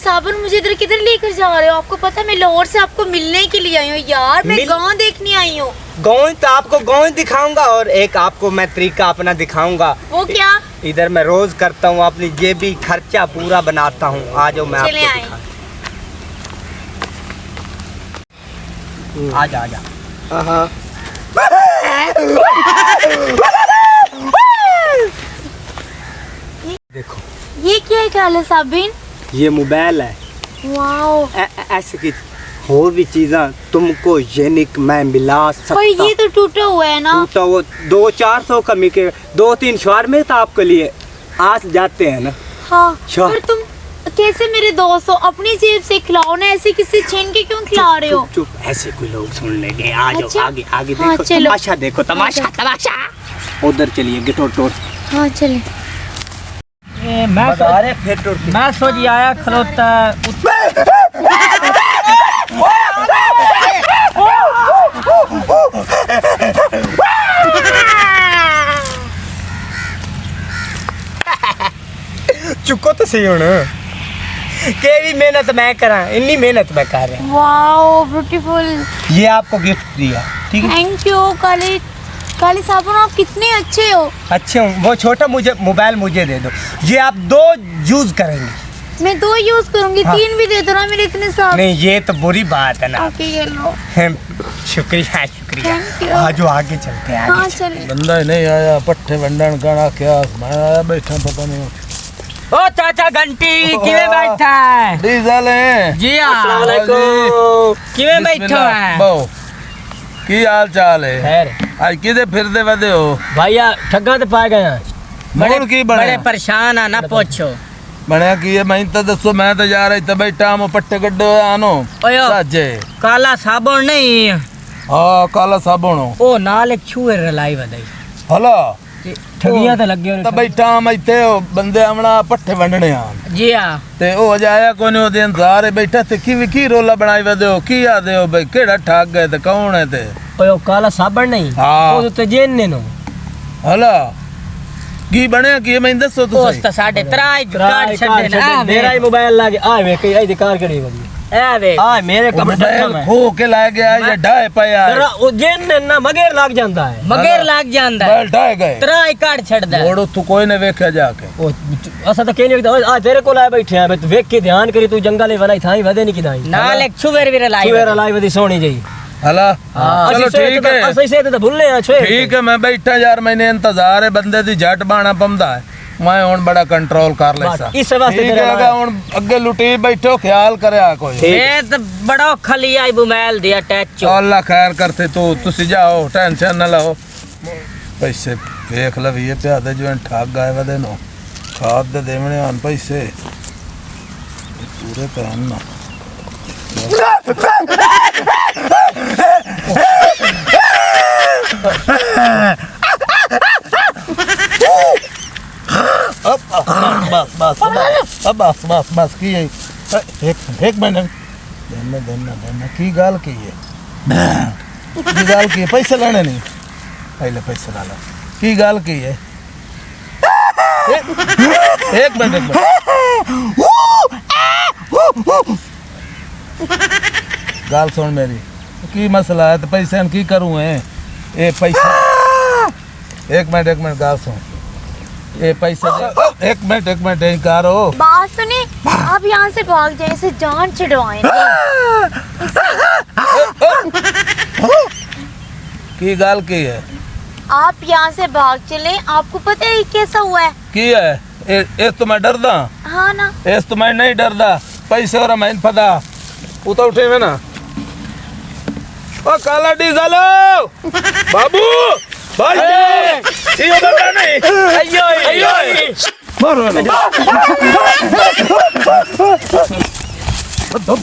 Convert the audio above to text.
साबुन मुझे इधर किधर लेकर जा रहे हो? आपको पता है मैं लाहौर से आपको मिलने के लिए आई हूँ यार, मैं गांव देखने आई हूँ। गाँव तो आपको गाँव दिखाऊंगा और एक आपको मैं तरीका अपना दिखाऊंगा। वो क्या? इधर मैं रोज करता हूँ, अपनी जेबी खर्चा पूरा बनाता हूँ। आ जाओ मैं चले आपको दिखा। आजा आजा। हाँ देखो ये क्या है काला साबिन? ये मोबाइल है। वाओ। ऐसे की और भी चीज़ें तुमको यूनिक मैं मिला सकता। पर ये तो टूटा हुआ है ना। टूटा वो 200-400 कमी के 2-3 शवार में था आपके लिए। आज जाते हैं ना। हाँ अच्छा। पर तुम कैसे मेरे दोस्त हो? अपनी जेब से खिलाओ ना, ऐसे किसी छीन के क्यों खिला रहे हो? चुप ऐसे कोई लोग सुन लेंगे। आ जाओ अच्छा? आगे आगे हाँ, देखो चलो। तमाशा देखो तमाशा तमाशा। उधर चलिए गिटोर टोर। हाँ चले। मैं सोच आया खलोता चुको तो सही होना। केवी मेहनत मैं करा, इन्नी मेहनत मैं कर रहा। Wow beautiful. ये आपको गिफ्ट दिया, ठीक है? थैंक यू काली काली साबुन, आप कितने अच्छे हो। अच्छे हूँ। वो छोटा मुझे मोबाइल मुझे दे दो। ये आप 2 यूज करेंगे। मैं 2 यूज करूंगी। हाँ। 3 भी दे दो ना, मेरे इतने सारे। नहीं ये तो बुरी बात है ना। ओके ये लो। शुक्रिया शुक्रिया। Thank you। आज आगे चलते हैं हाँ आगे। चले। बंदा ही नहीं आया, पट्टे वंडन गाना क्या मैं आया बैठा पता नहीं। ओ चाचा घंटी किਵੇਂ बैठा है? डीजल है जी हाँ किਵੇਂ बैठा है? बहु की हाल चाल है? खैर आज किधे फिरदे वदे हो? भैया ठगा तो पा गए हैं। मोड़ की बड़े बने परेशान है ना पूछो। बनया की है? मैं तो दसो, मैं तो जा रही तो बैठा हम पट्टे गड्ढे आनो ओयो साजे। काला साबुन नहीं हाँ काला साबुन हो। ओ नाल एक छुए रलाई वदाई हलो ठगियां तो लग गए तो बैठा हम इतने बंदे हमना पट्टे वंडने आन जी हाँ ते ओ जाया कोने ओ दिन सारे बैठा ते की रोला बनाई वदे हो? की आदे हो भाई केड़ा ठग गए ते कौन है ते? ओयो काला साबुन नहीं हाँ। ओ तो जेन नो हला की बने की मैं दसो ओस तुसी। तो साढ़े त्राई काट छड़े ना मेरा ही मोबाइल लागे आ वे कई अधिकार करी बदी ए वे आ मेरे कमरे मोबाइल में खो के ला गया ये ढाए पाया जरा ओ जेन ने ना मगेर लाग जांदा है। मगेर लाग ਜਾਂਦਾ मोबाइल ढाए गए त्राई काट छड़दा मोड़ो तू कोई ने वेख्या जाके। ओ असा तो कहनी आ तेरे को लाए बैठे हैं तू वेख के ध्यान करी तू जंगल में बनाई थाई वदे नहीं किदाई नाल एक छुवेर भी रलाई छुएरा लाई वदी सोनी जई। हला चलो ठीक है असई से तो भूलने आ छुए ठीक है मैं बैठा यार मैंने इंतजार है बंदे दी झट बाणा पमदा है मैं हुन बड़ा कंट्रोल कर लेसा। इस वास्ते ठीक तेरे है लाया। हुन अगे लुटी बैठो ख्याल करया कोई। मैं तो बड़ा खली आई बुमैल दिया टैच अल्लाह खैर करते तू तुसी जाओ टेंशन न लो। पैसे देख लव ये पे आदे जो ठग गए वदे नो खाद दे देवने आन पैसे पूरे पहन ना। बस की एक मिनट देना की गाल की है की गाल की है? पैसे लाने नहीं पहले पैसे ला ला की गाल की है? एक मिनट गाल सुन मेरी की मसला है तो पैसे हम की करूँ है? ये पैसा एक मिनट गाल सुन ये पैसे एक मिनट करो बात सुने, आप यहाँ से भाग जाए, इसे जान छिड़वाएं। की गाल की है? आप यहाँ से भाग चले। आपको पता है ये कैसा हुआ है? की है इस तो मैं डरदा। हाँ ना। इस तो मैं नहीं डरदा पैसे और मैं पता उतर उठे में ना। ओ काला डीजल बाबू भाई ये बंदा नहीं अयो मारो